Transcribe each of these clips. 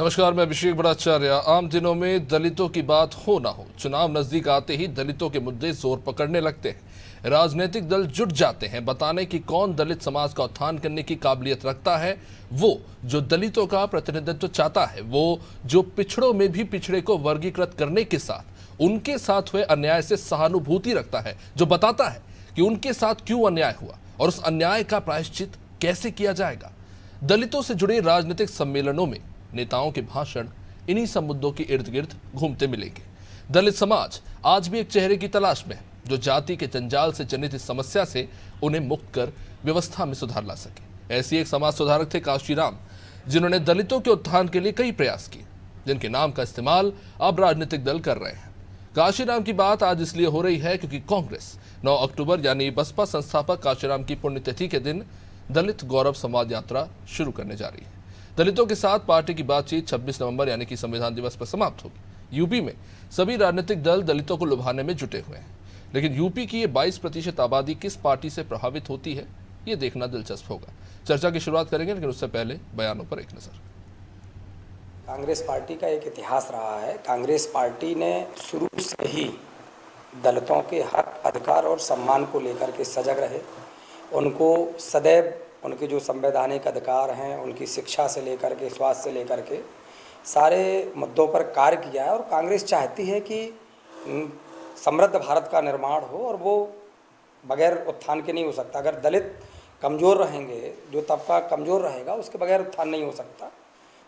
नमस्कार, मैं अभिषेक भट्टाचार्य। आम दिनों में दलितों की बात हो ना हो, चुनाव नजदीक आते ही दलितों के मुद्दे जोर पकड़ने लगते हैं। राजनीतिक दल जुट जाते हैं बताने कि कौन दलित समाज का उत्थान करने की काबिलियत रखता है, वो जो दलितों का प्रतिनिधित्व चाहता है, वो जो पिछड़ों में भी पिछड़े को वर्गीकृत करने के साथ उनके साथ हुए अन्याय से सहानुभूति रखता है, जो बताता है कि उनके साथ क्यों अन्याय हुआ और उस अन्याय का प्रायश्चित कैसे किया जाएगा। दलितों से जुड़े राजनीतिक सम्मेलनों में नेताओं के भाषण इन्हीं सब मुद्दों के इर्द गिर्द घूमते मिलेंगे। दलित समाज आज भी एक चेहरे की तलाश में है, जो जाति के जंजाल से जनित इस समस्या से उन्हें मुक्त कर व्यवस्था में सुधार ला सके। ऐसी एक समाज सुधारक थे काशीराम, जिन्होंने दलितों के उत्थान के लिए कई प्रयास किए, जिनके नाम का इस्तेमाल अब राजनीतिक दल कर रहे हैं। काशीराम की बात आज इसलिए हो रही है क्योंकि कांग्रेस 9 अक्टूबर यानी बसपा संस्थापक काशीराम की पुण्यतिथि के दिन दलित गौरव संवाद यात्रा शुरू करने जा रही है। दलितों के साथ पार्टी की बातचीत 26 नवंबर यानी कि संविधान दिवस पर समाप्त होगी। यूपी में सभी राजनीतिक दल दलितों को लुभाने में जुटे हुए हैं, लेकिन यूपी की ये 22% आबादी किस पार्टी से प्रभावित होती है, ये देखना दिलचस्प होगा। चर्चा की शुरुआत करेंगे, लेकिन उससे पहले बयानों पर एक नजर। कांग्रेस पार्टी का एक इतिहास रहा है। कांग्रेस पार्टी ने शुरू से ही दलितों के हक, अधिकार और सम्मान को लेकर के सजग रहे। उनको सदैव उनके जो संवैधानिक अधिकार हैं, उनकी शिक्षा से लेकर के स्वास्थ्य से लेकर के सारे मुद्दों पर कार्य किया है। और कांग्रेस चाहती है कि समृद्ध भारत का निर्माण हो, और वो बगैर उत्थान के नहीं हो सकता। अगर दलित कमज़ोर रहेंगे, जो तबका कमज़ोर रहेगा, उसके बगैर उत्थान नहीं हो सकता।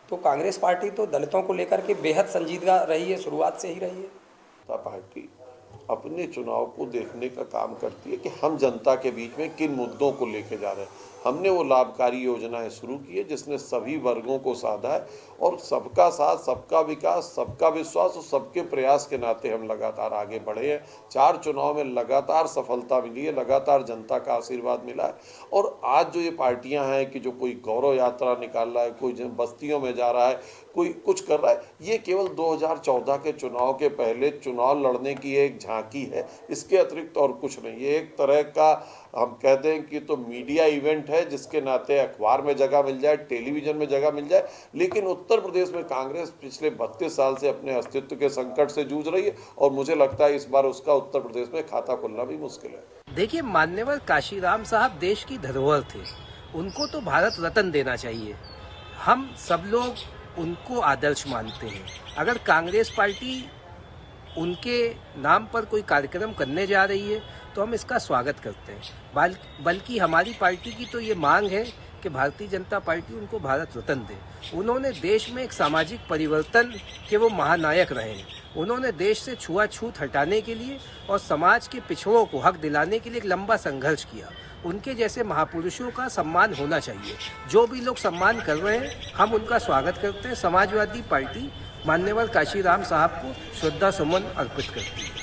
तो कांग्रेस पार्टी तो दलितों को लेकर के बेहद संजीदगा रही है, शुरुआत से ही रही है। पार्टी अपने चुनाव को देखने का काम करती है कि हम जनता के बीच में किन मुद्दों को लेके जा रहे हैं। हमने वो लाभकारी योजनाएं शुरू की है जिसने सभी वर्गों को साधा है, और सबका साथ, सबका विकास, सबका विश्वास और सबके प्रयास के नाते हम लगातार आगे बढ़े हैं। 4 चुनाव में लगातार सफलता मिली है, लगातार जनता का आशीर्वाद मिला है। और आज जो ये पार्टियां हैं कि जो कोई गौरव यात्रा निकाल रहा है, कोई बस्तियों में जा रहा है, कोई कुछ कर रहा है, ये केवल 2014 के चुनाव के पहले चुनाव लड़ने की एक झांकी है। इसके अतिरिक्त और कुछ नहीं। ये एक तरह का हम कहते हैं कि तो मीडिया इवेंट है, जिसके नाते अखबार में जगह मिल जाए, टेलीविजन में जगह मिल जाए। लेकिन उत्तर प्रदेश में कांग्रेस पिछले 32 साल से अपने अस्तित्व के संकट से जूझ रही है, और मुझे लगता है इस बार उसका उत्तर प्रदेश में खाता खुलना भी मुश्किल है। देखिए, मान्यवर काशीराम साहब देश की धरोहर थे, उनको तो भारत रत्न देना चाहिए। हम सब लोग उनको आदर्श मानते हैं। अगर कांग्रेस पार्टी उनके नाम पर कोई कार्यक्रम करने जा रही है तो हम इसका स्वागत करते हैं। बल्कि हमारी पार्टी की तो ये मांग है कि भारतीय जनता पार्टी उनको भारत रत्न दे। उन्होंने देश में एक सामाजिक परिवर्तन के वो महानायक रहे हैं। उन्होंने देश से छुआछूत हटाने के लिए और समाज के पिछड़ों को हक दिलाने के लिए एक लंबा संघर्ष किया। उनके जैसे महापुरुषों का सम्मान होना चाहिए। जो भी लोग सम्मान कर रहे हैं, हम उनका स्वागत करते हैं। समाजवादी पार्टी मान्यवर काशीराम साहब को श्रद्धा सुमन अर्पित करती है।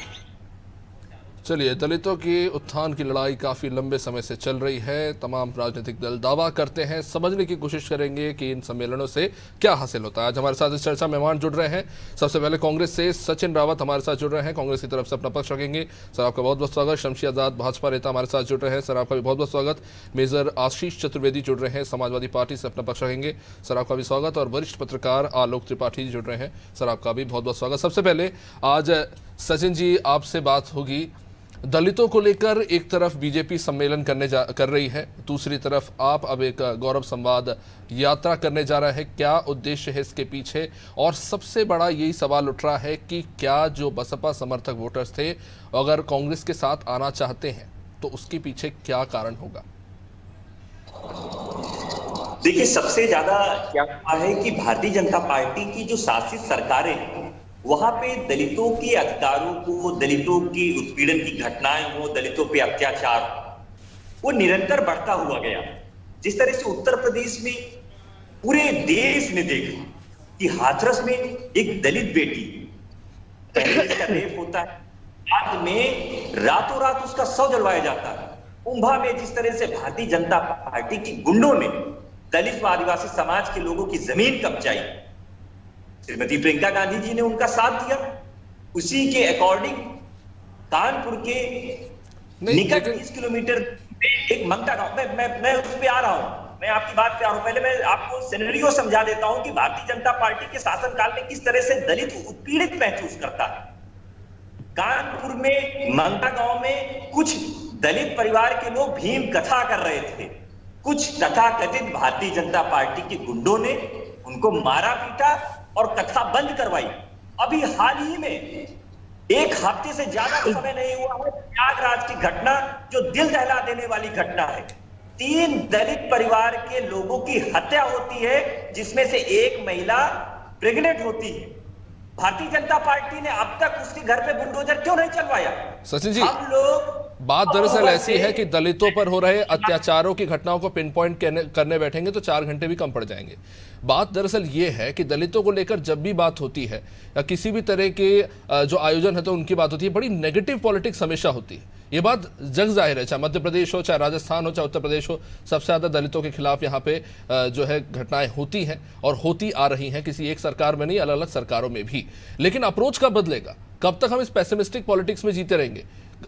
चलिए, दलितों के उत्थान की लड़ाई काफ़ी लंबे समय से चल रही है। तमाम राजनीतिक दल दावा करते हैं। समझने की कोशिश करेंगे कि इन सम्मेलनों से क्या हासिल होता है। आज हमारे साथ इस चर्चा में मेहमान जुड़ रहे हैं। सबसे पहले कांग्रेस से सचिन रावत हमारे साथ जुड़ रहे हैं, कांग्रेस की तरफ से अपना पक्ष रखेंगे। सर, आपका बहुत बहुत स्वागत। शमशी आज़ाद भाजपा नेता हमारे साथ जुड़ रहे हैं, सर आपका भी बहुत बहुत स्वागत। मेजर आशीष चतुर्वेदी जुड़ रहे हैं, समाजवादी पार्टी से अपना पक्ष रखेंगे, सर आपका भी स्वागत। और वरिष्ठ पत्रकार आलोक त्रिपाठी जुड़ रहे हैं, सर आपका भी बहुत बहुत स्वागत। सबसे पहले आज सचिन जी, आपसे बात होगी। दलितों को लेकर एक तरफ बीजेपी सम्मेलन कर रही है, दूसरी तरफ आप अब एक गौरव संवाद यात्रा करने जा रहे हैं। क्या उद्देश्य है इसके पीछे? और सबसे बड़ा यही सवाल उठ रहा है कि क्या जो बसपा समर्थक वोटर्स थे, अगर कांग्रेस के साथ आना चाहते हैं तो उसके पीछे क्या कारण होगा? देखिए, सबसे ज्यादा क्या हुआ है कि भारतीय जनता पार्टी की जो शासित सरकारें, वहां पे दलितों के अधिकारों को, दलितों की उत्पीड़न की घटनाएं हो, दलितों पे अत्याचार, वो निरंतर बढ़ता हुआ गया। जिस तरह से उत्तर प्रदेश में पूरे देश ने देखा कि हाथरस में एक दलित बेटी, पहले इसका रेप होता है, बाद में रातों रात उसका शव जलवाया जाता है। उम्भा में जिस तरह से भारतीय जनता पार्टी की गुंडों ने दलित व आदिवासी समाज के लोगों की जमीन कब्जाई, श्रीमती प्रियंका गांधी जी ने उनका साथ दिया। उसी के अकॉर्डिंग कानपुर के निकट 20 किलोमीटर एक मंगता गांव, मैं उस पे आ रहा हूं, मैं आपकी बात पे आ रहा हूं। पहले मैं आपको सिनेरियो समझा देता हूं कि भारतीय जनता पार्टी के शासनकाल में किस तरह से दलित उत्पीड़ित महसूस करता है। कानपुर में मंगा गांव में कुछ दलित परिवार के लोग भीम कथा कर रहे थे। कुछ तथाकथित भारतीय जनता पार्टी के गुंडों ने उनको मारा पीटा और कथा बंद करवाई। अभी हाल ही में एक हफ्ते से ज्यादा समय नहीं हुआ है, प्रयागराज की घटना जो दिल दहला देने वाली घटना है। 3 दलित परिवार के लोगों की हत्या होती है, जिसमें से एक महिला प्रेग्नेंट होती है। भारतीय जनता पार्टी ने अब तक उसके घर पे बुलडोजर क्यों नहीं चलवाया? सचिन जी, हम लोग बात दरअसल ऐसी है कि दलितों पर हो रहे अत्याचारों की घटनाओं को पिन पॉइंट करने बैठेंगे तो 4 घंटे भी कम पड़ जाएंगे। बात दरअसल ये है कि दलितों को लेकर जब भी बात होती है या किसी भी तरह के जो आयोजन है तो उनकी बात होती है, बड़ी नेगेटिव पॉलिटिक्स हमेशा होती है। ये बात जग जाहिर है, चाहे मध्य प्रदेश हो, चाहे राजस्थान हो, चाहे उत्तर प्रदेश हो, सबसे ज़्यादा दलितों के खिलाफ यहाँ पे जो है घटनाएं होती हैं और होती आ रही हैं, किसी एक सरकार में नहीं, अलग अलग सरकारों में भी। लेकिन अप्रोच कब बदलेगा? कब तक हम इस पेसिमिस्टिक पॉलिटिक्स में जीते रहेंगे?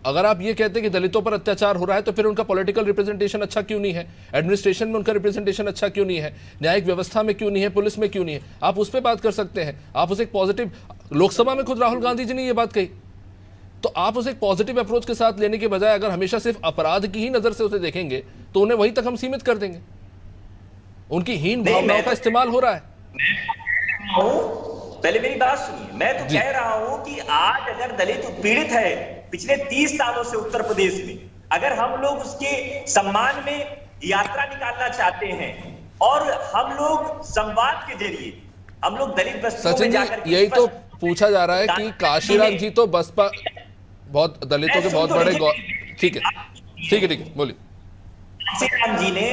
अगर आप ये कहते हैं कि दलितों पर अत्याचार हो रहा है तो फिर उनका पॉलिटिकल रिप्रेजेंटेशन अच्छा क्यों नहीं है? एडमिनिस्ट्रेशन में उनका रिप्रेजेंटेशन अच्छा क्यों नहीं है? न्यायिक व्यवस्था में क्यों नहीं है? पुलिस में क्यों नहीं है? आप उस पर बात कर सकते हैं। आप उसे एक पॉजिटिव, लोकसभा में खुद राहुल गांधी जी ने ये बात कही, तो आप उसे एक पॉजिटिव अप्रोच के साथ लेने के बजाय अगर हमेशा सिर्फ अपराध की ही नजर से उसे देखेंगे तो उन्हें वहीं तक हम सीमित कर देंगे। उनकी हीन भावनाओं का इस्तेमाल हो रहा है। पहले मेरी बात सुनिए। मैं तो कह रहा हूं कि आज अगर दलित उत्पीड़ित है पिछले 30 सालों से उत्तर प्रदेश में, अगर हम लोग उसके सम्मान में यात्रा निकालना चाहते हैं और हम लोग संवाद के जरिए हम लोग दलित बस्तियों में जाकर यही तो पूछा जा रहा है कि काशीराम जी तो बसपा बहुत दलितों के बहुत बड़े ठीक है बोलिए। काशीराम जी ने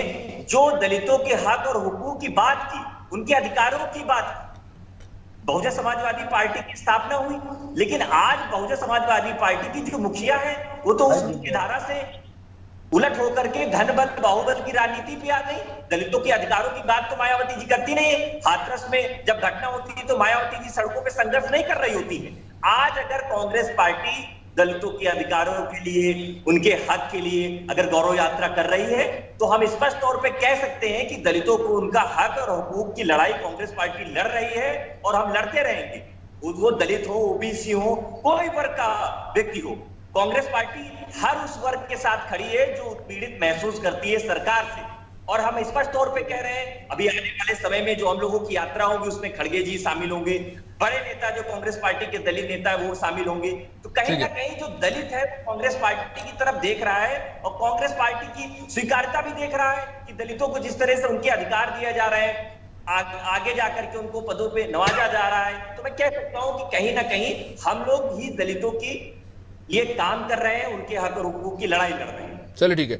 जो दलितों के हक और हुकूक की बात की, उनके अधिकारों की बात की, बहुजन समाजवादी पार्टी की स्थापना हुई। लेकिन आज बहुजन समाजवादी पार्टी की जो मुखिया है वो तो उस मुख्यधारा से उलट होकर के धन बल बाहुबल की राजनीति पे आ गई। दलितों के अधिकारों की बात तो मायावती जी करती नहीं है। हाथरस में जब घटना होती है तो मायावती जी सड़कों पे संघर्ष नहीं कर रही होती है। आज अगर कांग्रेस पार्टी दलितों के अधिकारों के लिए, उनके हक के लिए अगर गौरव यात्रा कर रही है तो हम स्पष्ट तौर पे कह सकते हैं कि दलितों को उनका हक और हुकूक की लड़ाई कांग्रेस पार्टी लड़ रही है और हम लड़ते रहेंगे। वो दलित हो, ओबीसी हो, कोई वर्ग का व्यक्ति हो, कांग्रेस पार्टी हर उस वर्ग के साथ खड़ी है जो उत्पीड़ित महसूस करती है सरकार से। और हम स्पष्ट तौर पे कह रहे हैं अभी आने वाले समय में जो हम लोगों की यात्रा होगी उसमें खड़गे जी शामिल होंगे, बड़े नेता जो कांग्रेस पार्टी के दलित नेता है वो शामिल होंगे। तो कहीं ना कहीं जो दलित है कांग्रेस पार्टी की तरफ देख रहा है और कांग्रेस पार्टी की स्वीकार्यता भी देख रहा है कि दलितों को जिस तरह से उनके अधिकार दिया जा रहा है, आगे जाकर के उनको पदों पे नवाजा जा रहा है। तो मैं कह सकता हूं कि कहीं ना कहीं हम लोग ही दलितों की ये काम कर रहे हैं, उनके हक और हुकूक की लड़ाई लड़ रहे हैं। चलिए ठीक है।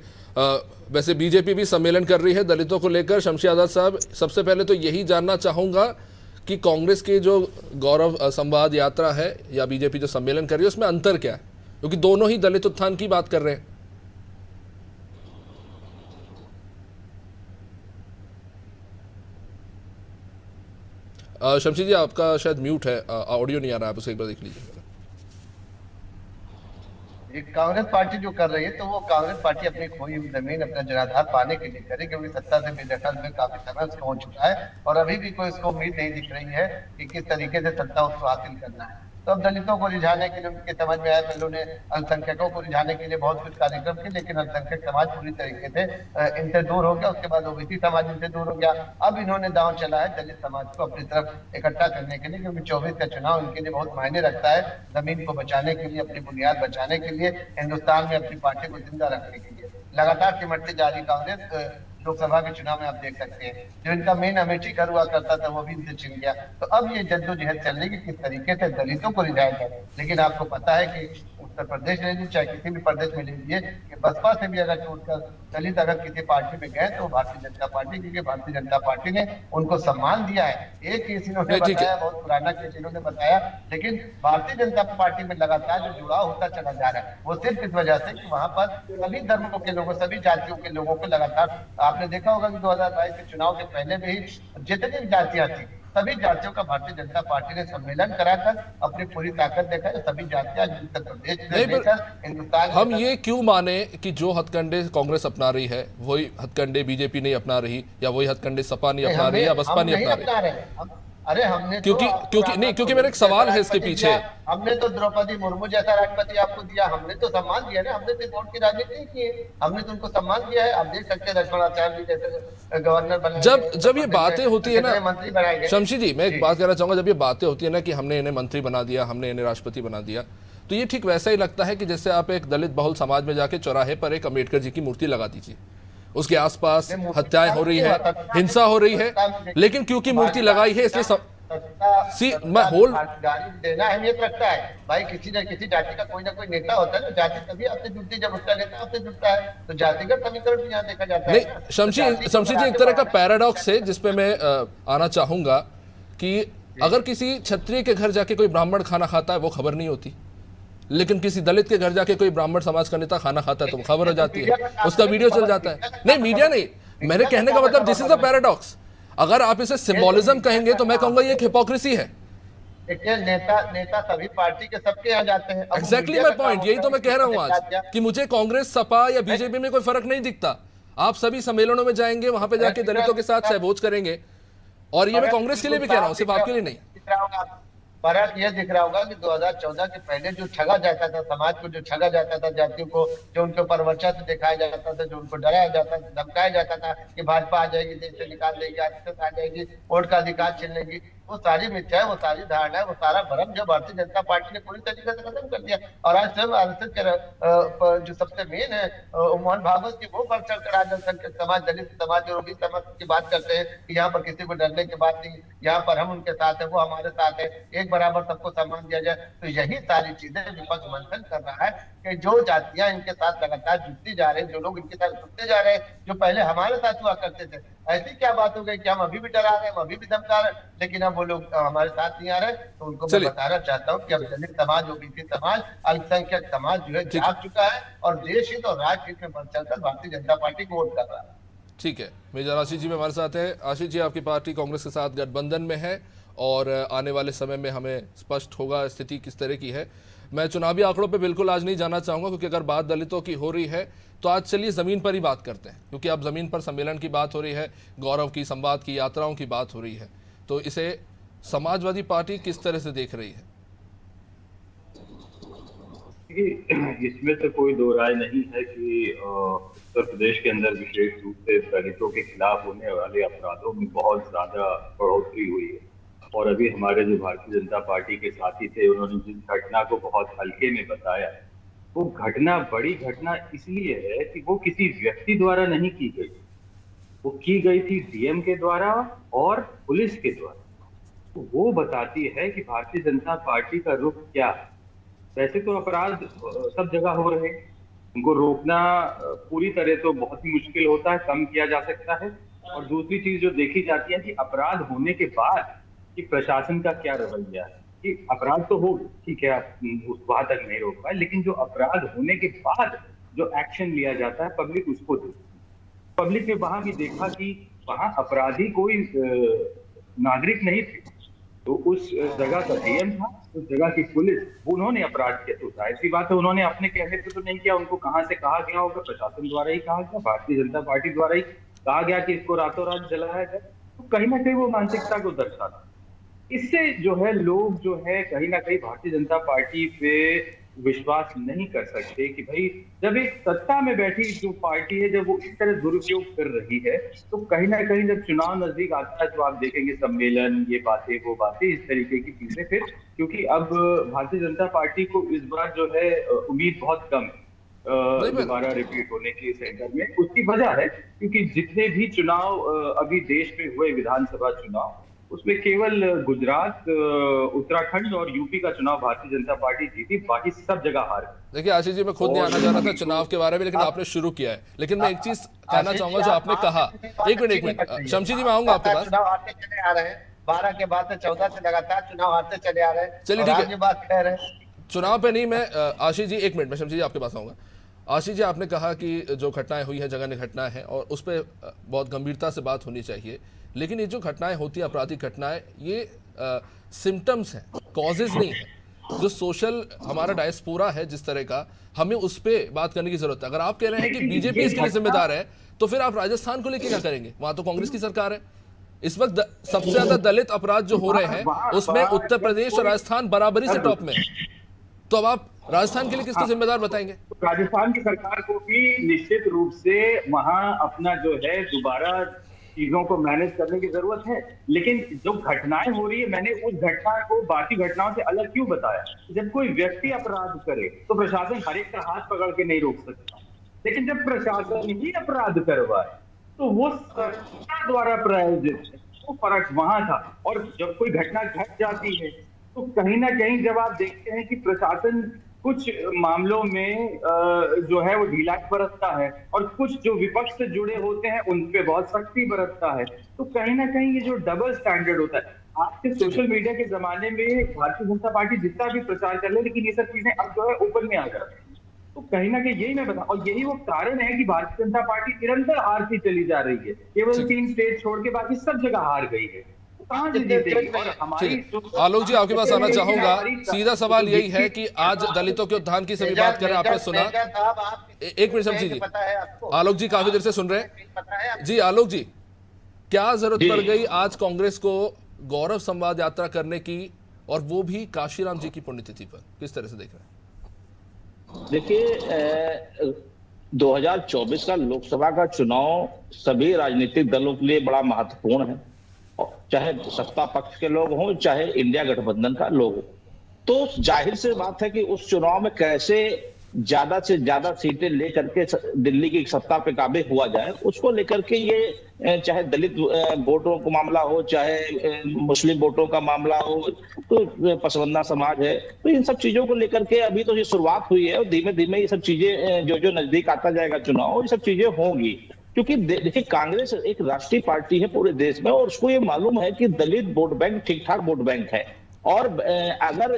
वैसे बीजेपी भी सम्मेलन कर रही है दलितों को लेकर। शमशी आजाद साहब, सबसे पहले तो यही जानना चाहूंगा कि कांग्रेस की जो गौरव संवाद यात्रा है या बीजेपी जो सम्मेलन कर रही है उसमें अंतर क्या है, क्योंकि दोनों ही दलित उत्थान की बात कर रहे हैं। शमशी जी आपका शायद म्यूट है, ऑडियो नहीं आ रहा है, आप उसे एक बार देख लीजिए। कांग्रेस पार्टी जो कर रही है तो वो कांग्रेस पार्टी अपनी खोई हुई जमीन अपना जनाधार पाने के लिए करे, क्योंकि सत्ता से बेदखल में काफी समय उसको हो चुका है और अभी भी कोई उसको उम्मीद नहीं दिख रही है कि किस तरीके से सत्ता उसको हासिल करना है। तो अब दलितों को रिझाने के लिए उनके समझ में आया, पहले उन्हें अल्पसंख्यकों को रिझाने के लिए बहुत कुछ कार्यक्रम किए, लेकिन अल्पसंख्यक समाज पूरी तरीके से इनसे दूर हो गया। उसके बाद ओबीसी समाज इनसे दूर हो गया। अब इन्होंने दांव चला है दलित समाज को अपनी तरफ इकट्ठा करने के लिए, क्योंकि 24 का चुनाव इनके लिए बहुत मायने रखता है, जमीन को बचाने के लिए, अपनी बुनियाद बचाने के लिए, हिंदुस्तान में अपनी पार्टी को जिंदा रखने के लिए। लगातार सिमटती जा रही कांग्रेस लोकसभा के चुनाव में आप देख सकते हैं जो इनका मेन अमेठी घर हुआ करता था वो भी इनसे छिन गया। तो अब ये जद्दोजहद चल रही है किस तरीके से दलितों को रिझाया जाए। लेकिन आपको पता है कि उत्तर प्रदेश ले लीजिए चाहे किसी भी प्रदेश में ले लीजिए कि बसपा से भी अगर छोड़कर दलित अगर किसी पार्टी में गए तो भारतीय जनता पार्टी, क्योंकि भारतीय जनता पार्टी ने उनको सम्मान दिया है। एक केस इन्होंने बताया, बहुत पुराना केस इन्होंने बताया, लेकिन भारतीय जनता पार्टी में लगातार जो जुड़ाव होता चला जा रहा है वो सिर्फ इस वजह से कि वहां पर सभी धर्मों के लोगों, सभी जातियों के लोगों को लगातार, आपने देखा होगा कि 2022 के चुनाव के पहले भी जितनी जातियां थी सभी जातियों का भारतीय जनता पार्टी ने सम्मेलन कराकर अपनी पूरी ताकत देखा है। सभी जातियां उत्तर प्रदेश से नहीं, पर लेकर हिंदुस्तान हम ये क्यों माने कि जो हथकंडे कांग्रेस अपना रही है वही हथकंडे बीजेपी नहीं अपना रही, या वही हथकंडे सपा नहीं अपना रही, या बसपा नहीं अपना रही? अरे हमने क्योंकि मेरा एक सवाल है इसके पीछे। हमने तो द्रौपदी मुर्मू जैसा राष्ट्रपति आपको दिया, हमने तो सम्मान दिया ना, हमने तो वोट की राजनीति की है, हमने तो उनको सम्मान दिया है। आप देख सकते हैं लक्ष्मणाचार्य जी जैसे गवर्नर बने, जब ये बातें होती है ना मंत्री बनाए गए। शमशी जी, मैं एक बात कहना चाहूंगा, जब ये बातें होती है ना कि हमने इन्हें मंत्री बना दिया, हमने इन्हें राष्ट्रपति बना दिया, तो ये ठीक वैसा ही लगता है कि जैसे आप एक दलित बहुल समाज में जाके चौराहे पर एक अम्बेडकर जी की मूर्ति लगा दीजिए, उसके आसपास हत्याएं हो रही है, हिंसा हो रही है, लेकिन क्योंकि मूर्ति लगाई है इसलिए मैं होल गाड़ी देना अहमियत रखता है। भाई किसी न किसी जाति का कोई ना कोई नेता होता है ना, जाति तभी आपसे जुड़ती है जब उसका नेता आपसे जुड़ता है, तो जातिगत समीकरण भी यहाँ देखा जाता है। नहीं शमशी जी, एक तरह का पैराडॉक्स है जिसपे मैं आना चाहूंगा कि अगर किसी क्षत्रिय के घर जाके कोई ब्राह्मण खाना खाता है वो खबर नहीं होती, लेकिन किसी दलित के घर जाके कोई ब्राह्मण समाज का नेता खाना खाता है तो खबर हो जाती है, उसका वीडियो चल जाता है। नहीं मीडिया नहीं, मेरे कहने का मतलब दिस इज अ पैराडॉक्स। अगर आप इसे सिंबोलिज्म कहेंगे तो मैं कहूंगा ये एक हिपोक्रेसी है। नेता सभी पार्टी के सबके यहाँ जाते हैं। एग्जैक्टली माय पॉइंट, यही तो मैं कह रहा हूं आज कि मुझे कांग्रेस सपा या बीजेपी में कोई फर्क नहीं दिखता। आप सभी सम्मेलनों में जाएंगे, वहां पे जाके दलितों के साथ सहभोज करेंगे, और ये मैं कांग्रेस के लिए भी कह रहा हूं, सिर्फ आपके लिए नहीं। फर्क यह दिख रहा होगा कि 2014 के पहले जो ठगा जाता था, समाज को जो ठगा जाता था, जातियों को जो उनके ऊपर वर्चस्व दिखाया जाता था, जो उनको डराया जाता था, धमकाया जाता था कि भाजपा आ जाएगी, देश से निकाल देगी, आरएसएस आ जाएगी, वोट का अधिकार छीन लेगी, वो सारी मिथ्या है, वो सारी धारणा है, वो सारा भ्रम जो भारतीय जनता पार्टी ने पूरी तरीके से खत्म कर दिया। और आज स्वयं आरएसएस के जो सबसे मेन है मोहन भागवत की, वो बढ़ चढ़कर आज अल्पसंख्यक समाज, दलित समाज और ओबीसी समाज की बात करते हैं कि यहाँ पर किसी को डरने की बात नहीं, यहाँ पर हम उनके साथ है, वो हमारे साथ है, एक बराबर सबको सम्मान दिया जाए। तो यही सारी चीजें विपक्ष मंथन कर रहा है कि जो जातियां इनके साथ लगातार जुड़ती जा रहे हैं, जो लोग इनके साथ जुड़ते जा रहे हैं, जो पहले हमारे साथ हुआ करते थे, ऐसी क्या बात हो गई कि हम अभी भी डरा रहे हैं, हम अभी भी धमका रहे हैं, लेकिन अब वो लोग हमारे साथ नहीं आ रहे। तो उनको मैं बताना चाहता हूँ कि अब दलित समाज, ओबीसी समाज, अल्पसंख्यक समाज जो है जाग चुका है और देश हित और राष्ट्र हित में बढ़ चलकर भारतीय जनता पार्टी को वोट कर रहा है। ठीक है, मेजर आशीष जी भी हमारे साथ है। आशीष जी, आपकी पार्टी कांग्रेस के साथ गठबंधन में है और आने वाले समय में हमें स्पष्ट होगा स्थिति किस तरह की है। मैं चुनावी आंकड़ों पे बिल्कुल आज नहीं जाना चाहूंगा, क्योंकि अगर बात दलितों की हो रही है तो आज चलिए जमीन पर ही बात करते हैं, क्योंकि अब जमीन पर सम्मेलन की बात हो रही है, गौरव की, संवाद की, यात्राओं की बात हो रही है। तो इसे समाजवादी पार्टी किस तरह से देख रही है? इसमें तो कोई दो राय नहीं है कि उत्तर प्रदेश के अंदर विशेष रूप से दलितों के खिलाफ होने वाले अपराधों में बहुत ज्यादा बढ़ोतरी हुई है। और अभी हमारे जो भारतीय जनता पार्टी के साथी थे, उन्होंने जिस घटना को बहुत हल्के में बताया, वो घटना बड़ी घटना इसलिए है कि वो किसी व्यक्ति द्वारा नहीं की गई, वो की गई थी डीएम के द्वारा और पुलिस के द्वारा। तो वो बताती है कि भारतीय जनता पार्टी का रुख क्या है। वैसे तो अपराध सब जगह हो रहे हैं, उनको रोकना पूरी तरह तो बहुत ही मुश्किल होता है, कम किया जा सकता है। और दूसरी चीज जो देखी जाती है कि अपराध होने के बाद कि प्रशासन का क्या रवैया है। कि अपराध तो हो, ठीक है, आप उस वहां तक नहीं रोक पाए, लेकिन जो अपराध होने के बाद जो एक्शन लिया जाता है, पब्लिक उसको देखती है। पब्लिक ने वहां भी देखा कि वहां अपराधी कोई नागरिक नहीं थे, तो उस जगह का डीएम था, उस जगह की पुलिस, उन्होंने अपराध किया। तो जाहिर सी बात है, उन्होंने अपने कहने से तो नहीं किया, उनको कहाँ से कहा गया होगा, प्रशासन द्वारा ही कहा गया, भारतीय जनता पार्टी द्वारा ही कहा गया कि इसको रातों रात जलाया जाए। तो कहीं ना कहीं वो मानसिकता को दर्शाता। इससे जो है लोग जो है कहीं ना कहीं भारतीय जनता पार्टी पे विश्वास नहीं कर सकते कि भाई जब एक सत्ता में बैठी जो पार्टी है, जब वो इस तरह दुरुपयोग कर रही है, तो कहीं ना कहीं जब चुनाव नजदीक आता है तो आप देखेंगे सम्मेलन, ये बातें वो बातें, इस तरीके की चीजें। फिर क्योंकि अब भारतीय जनता पार्टी को इस बार जो है उम्मीद बहुत कम दोबारा रिपीट होने की सेंटर में। उसकी वजह है क्योंकि जितने भी चुनाव अभी देश में हुए, विधानसभा चुनाव, उसमें केवल गुजरात, उत्तराखंड और यूपी का चुनाव भारतीय जनता पार्टी जीती, बाकी सब जगह हार गई। देखिए आशीष जी, मैं खुद नहीं आना चाह रहा था चुनाव के बारे में, लेकिन आपने शुरू किया है। लेकिन मैं एक चीज कहना चाहूंगा जो आपने कहा, एक मिनट शमशी जी, मैं आऊंगा आपके पास। चुनाव हारते चले आ रहे हैं, 12 के बाद से 14 से लगातार चुनाव हारते चले आ रहे हैं। चलिए ठीक है, बात कह रहे हैं चुनाव पे नहीं, मैं आशीष जी एक मिनट में शमशी जी आपके पास आऊंगा। आशीष जी, आपने कहा कि जो घटनाएं हुई हैं जघन्य घटना है और उस पर बहुत गंभीरता से बात होनी चाहिए, लेकिन ये जो घटनाएं होती हैं, आपराधिक घटनाएं, ये सिम्टम्स हैं, कॉजेज नहीं है। जो सोशल हमारा डायस्पोरा है जिस तरह का, हमें उस पर बात करने की जरूरत है। अगर आप कह रहे हैं कि बीजेपी इसके लिए जिम्मेदार है, तो फिर आप राजस्थान को लेकर क्या करेंगे? वहां तो कांग्रेस की सरकार है। इस वक्त सबसे ज्यादा दलित अपराध जो हो रहे हैं उसमें उत्तर प्रदेश और राजस्थान बराबरी से टॉप में है। तो अब आप राजस्थान के लिए किसको जिम्मेदार बताएंगे? राजस्थान की सरकार को भी निश्चित रूप से वहां अपना जो है दोबारा चीजों को मैनेज करने की जरूरत है। लेकिन जो घटनाएं हो रही है, मैंने उस घटना को बाकी घटनाओं से अलग क्यों बताया? जब कोई व्यक्ति अपराध करे तो प्रशासन हर एक का हाथ पकड़ के नहीं रोक सकता, लेकिन जब प्रशासन ही अपराध करवाए तो वो सरकार द्वारा प्रायोजित है, वो फर्क वहां था। और जब कोई घटना घट जाती है तो कहीं ना कहीं जब आप देखते हैं कि प्रशासन कुछ मामलों में जो है वो ढीलाई बरतता है और कुछ जो विपक्ष से जुड़े होते हैं उन पे बहुत सख्ती बरतता है, तो कहीं ना कहीं ये जो डबल स्टैंडर्ड होता है, आज के सोशल मीडिया के जमाने में भारतीय जनता पार्टी जितना भी प्रचार कर ले, लेकिन ये सब चीजें अब जो है ओपन में आ जाती है। तो कहीं ना कहीं यही मैं बता, और यही वो कारण है कि भारतीय जनता पार्टी निरंतर हारती चली जा रही है। केवल 3 स्टेट छोड़ के बाकी सब जगह हार गई है। कहां से जीतेगी? और हमारी आलोक जी, आपके पास आना चाहूंगा। सीधा सवाल यही है कि आज दलितों के उत्थान की सभी बात करें, आपने सुना। एक मिनट समझी जी, आलोक जी काफी देर से सुन रहे हैं जी। आलोक जी, क्या जरूरत पड़ गई आज कांग्रेस को गौरव संवाद यात्रा करने की, और वो भी काशीराम जी की पुण्यतिथि पर? किस तरह से देख रहे हैं? देखिए, 2024 का लोकसभा का चुनाव सभी राजनीतिक दलों के लिए बड़ा महत्वपूर्ण है, चाहे सत्ता पक्ष के लोग हों चाहे इंडिया गठबंधन का लोग हो। तो जाहिर सी बात है कि उस चुनाव में कैसे ज्यादा से ज्यादा सीटें लेकर के दिल्ली की सत्ता पे काबिज हुआ जाए, उसको लेकर के ये चाहे दलित वोटों का मामला हो, चाहे मुस्लिम वोटों का मामला हो, तो पसवंदा समाज है, तो इन सब चीजों को लेकर के अभी तो ये शुरुआत हुई है और धीमे धीमे ये सब चीजें जो नजदीक आता जाएगा चुनाव, ये सब चीजें होंगी। क्योंकि देखिए, कांग्रेस एक राष्ट्रीय पार्टी है पूरे देश में और उसको ये मालूम है कि दलित वोट बैंक ठीक ठाक वोट बैंक है। और अगर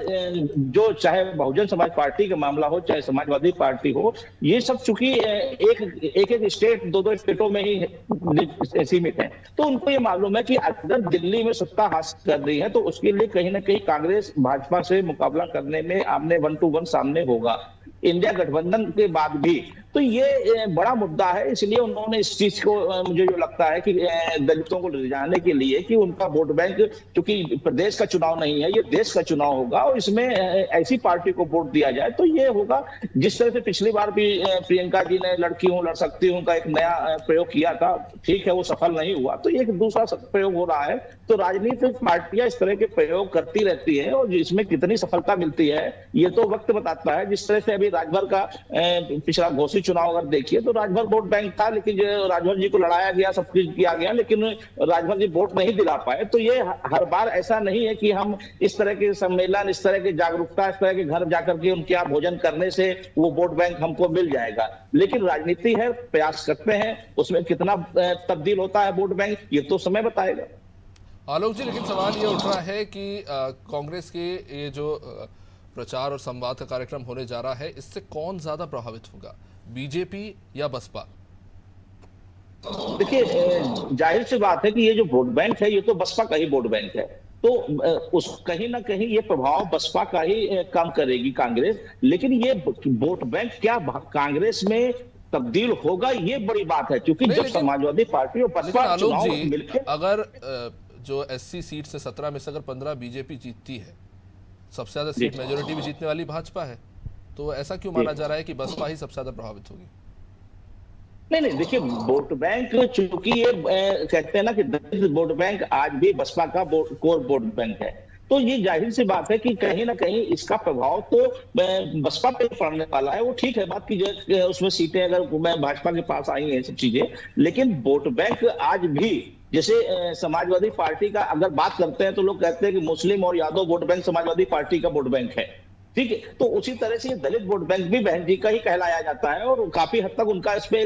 जो चाहे बहुजन समाज पार्टी का मामला हो चाहे समाजवादी पार्टी हो, ये सब चूंकि एक स्टेट 2 स्टेटों में ही सीमित है, तो उनको ये मालूम है कि अगर दिल्ली में सत्ता हासिल कर रही है तो उसके लिए कहीं ना कहीं कांग्रेस भाजपा से मुकाबला करने में आमने 1 to 1 सामने होगा, इंडिया गठबंधन के बाद भी। तो ये बड़ा मुद्दा है, इसलिए उन्होंने इस चीज को, मुझे जो लगता है कि दलितों को ले जाने के लिए कि उनका वोट बैंक, क्योंकि प्रदेश का चुनाव नहीं है, ये देश का चुनाव होगा और इसमें ऐसी पार्टी को वोट दिया जाए तो ये होगा। जिस तरह से पिछली बार भी प्रियंका जी ने लड़की हूं लड़ सकती हूं का एक नया प्रयोग किया था, ठीक है वो सफल नहीं हुआ, तो एक दूसरा प्रयोग हो रहा है। तो राजनीतिक पार्टियां इस तरह के प्रयोग करती रहती है और इसमें कितनी सफलता मिलती है ये तो वक्त बताता है। जिस तरह से अभी राजभर का पिछला घोषित चुनाव अगर देखिए तो राजभर वोट बैंक था, लेकिन राजभर जी को लड़ाया गया, सब कुछ किया गया, लेकिन राजभर जी वोट नहीं दिला पाए। तो ये हर बार ऐसा नहीं है कि हम इस तरह के सम्मेलन, इस तरह की जागरूकता, इस तरह के घर जाकर के उनके यहाँ भोजन करने से वो वोट बैंक हमको मिल जाएगा। लेकिन राजनीति है, प्रयास करते हैं, उसमें कितना तब्दील होता है वोट बैंक ये तो समय बताएगा। आलोक जी, लेकिन सवाल ये उठ रहा है कि कांग्रेस के ये जो प्रचार और संवाद का कार्यक्रम होने जा रहा है, इससे कौन ज्यादा प्रभावित होगा, बीजेपी या बसपा? देखिए, जाहिर सी बात है कि ये जो वोट बैंक है ये तो बसपा का ही वोट बैंक है, तो उस कहीं ना कहीं ये प्रभाव बसपा का ही कम करेगी कांग्रेस। लेकिन ये वोट बैंक क्या कांग्रेस में तब्दील होगा, ये बड़ी बात है, क्योंकि जब समाजवादी पार्टी और बसपा चुनाव मिलकर, अगर जो एससी सीट से 17 में से अगर 15 बीजेपी जीतती है, सबसे ज्यादा सीट मेजोरिटी भी जीतने वाली भाजपा है, तो ऐसा क्यों माना जा रहा है कि बसपा ही सबसे ज्यादा प्रभावित होगी? नहीं, देखिए, वोट बैंक चूंकि ये कहते हैं ना कि दलित वोट बैंक आज भी बसपा का कोर वोट बैंक है, तो ये जाहिर सी बात है कि कहीं ना कहीं इसका प्रभाव तो बसपा पे पड़ने वाला है। वो ठीक है बात की उसमें सीटें अगर भाजपा के पास आई हैं सब चीजें, लेकिन वोट बैंक आज भी, जैसे समाजवादी पार्टी का अगर बात करते हैं तो लोग कहते हैं कि मुस्लिम और Yadav vote bank Samajwadi party का वोट बैंक है, ठीक है, तो उसी तरह से दलित वोट बैंक भी बहन जी का ही कहलाया जाता है और काफी हद तक उनका इस पे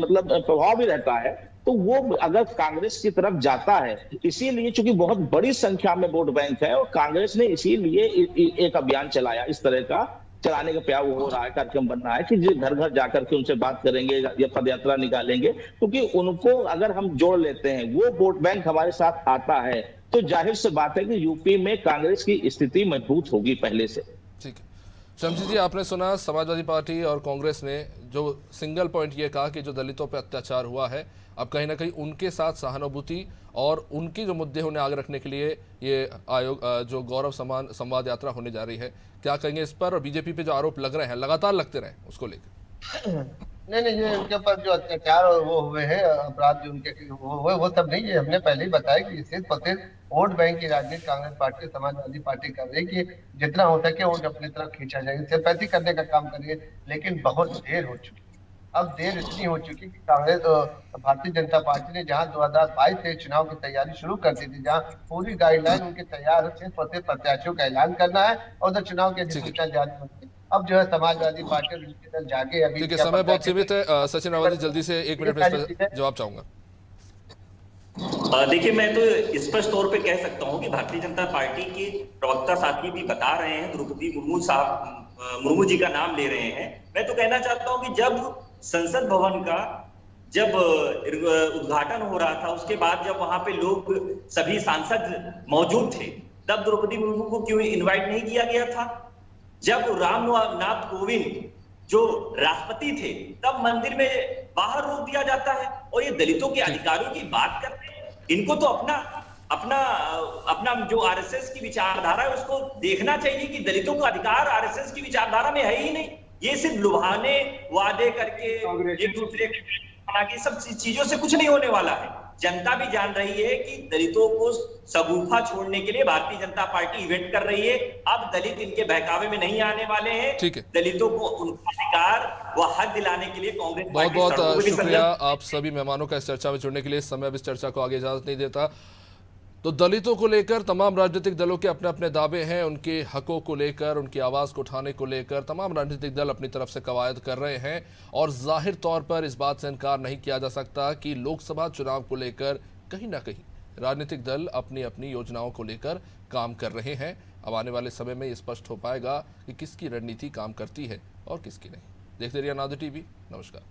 मतलब प्रभाव भी रहता है। तो वो अगर कांग्रेस की तरफ जाता है, इसीलिए चूंकि बहुत बड़ी संख्या में वोट बैंक है और कांग्रेस ने इसीलिए एक अभियान चलाया इस तरह का चलाने का प्रयास हो रहा है, कार्यक्रम बन रहा है कि जो घर घर जाकर के उनसे बात करेंगे या पद यात्रा निकालेंगे, क्योंकि उनको अगर हम जोड़ लेते हैं, वो वोट बैंक हमारे साथ आता है, तो जाहिर सी बात है कि यूपी में कांग्रेस की स्थिति मजबूत होगी पहले से। ठीक है शमशी जी, आपने सुना समाजवादी पार्टी और कांग्रेस ने जो सिंगल पॉइंट ये कहा कि जो दलितों पर अत्याचार हुआ है, अब कहीं ना कहीं उनके साथ सहानुभूति और उनकी जो मुद्दे उन्हें आगे रखने के लिए ये आयोग जो गौरव समान संवाद यात्रा होने जा रही है, क्या कहेंगे इस पर? और बीजेपी पे जो आरोप लग रहे हैं, लगातार लगते रहे, उसको लेकर? नहीं, ये उनके ऊपर जो अत्याचार और वो हुए हैं, अपराध जो उनके हुए, वो सब नहीं। ये हमने पहले ही बताया कि सिर्फ और सिर्फ वोट बैंक की राजनीति कांग्रेस पार्टी, समाजवादी पार्टी कर रही है कि जितना हो सके वोट अपनी तरफ खींचा जाए, सिंपैथी करने का काम करिए। लेकिन बहुत देर हो चुकी, अब देर इतनी हो चुकी कि कांग्रेस भारतीय जनता पार्टी ने जहां 2022 से चुनाव की तैयारी शुरू कर दी थी, जहां पूरी गाइडलाइन उनकी तैयार है, सिर्फ और सिर्फ प्रत्याशियों का ऐलान करना है और उधर चुनाव की अधिसूचना जारी होती है। अब जो है समाजवादी पार्टी और जागे अभी। ठीक है, समय बहुत सीमित है। सचिन रावत जी, जल्दी से 1 मिनट में इस पर जवाब चाहूंगा। देखिए, मैं तो स्पष्ट तौर पे कह सकता हूं कि भारतीय जनता पार्टी के प्रवक्ता साथी भी बता रहे हैं, द्रौपदी मुर्मू जी का नाम ले रहे हैं। मैं तो कहना चाहता हूं कि जब संसद भवन का जब उद्घाटन हो रहा था, उसके बाद जब वहां पे लोग सभी सांसद मौजूद थे, तब द्रौपदी मुर्मू को क्यों इनवाइट नहीं किया गया था? जब रामनाथ कोविंद जो राष्ट्रपति थे, तब मंदिर में बाहर रोक दिया जाता है। और ये दलितों के अधिकारों की बात करते हैं। इनको तो अपना जो आरएसएस की विचारधारा है उसको देखना चाहिए कि दलितों का अधिकार आरएसएस की विचारधारा में है ही नहीं। ये सिर्फ लुभाने, वादे करके एक दूसरे की सब चीजों से कुछ नहीं होने वाला है। जनता भी जान रही है कि दलितों को सगुफा छोड़ने के लिए भारतीय जनता पार्टी इवेंट कर रही है। अब दलित इनके बहकावे में नहीं आने वाले हैं। ठीक है, दलितों को उनका अधिकार व हक दिलाने के लिए कांग्रेस बहुत बहुत शुक्रिया आप सभी मेहमानों का इस चर्चा में जुड़ने के लिए। समय अब इस चर्चा को आगे इजाजत नहीं देता। तो दलितों को लेकर तमाम राजनीतिक दलों के अपने अपने दावे हैं, उनके हकों को लेकर, उनकी आवाज़ को उठाने को लेकर तमाम राजनीतिक दल अपनी तरफ से कवायद कर रहे हैं। और जाहिर तौर पर इस बात से इनकार नहीं किया जा सकता कि लोकसभा चुनाव को लेकर कहीं ना कहीं राजनीतिक दल अपनी अपनी योजनाओं को लेकर काम कर रहे हैं। अब आने वाले समय में ये स्पष्ट हो पाएगा कि किसकी रणनीति काम करती है और किसकी नहीं। देखते रहिए नादिर टीवी। नमस्कार।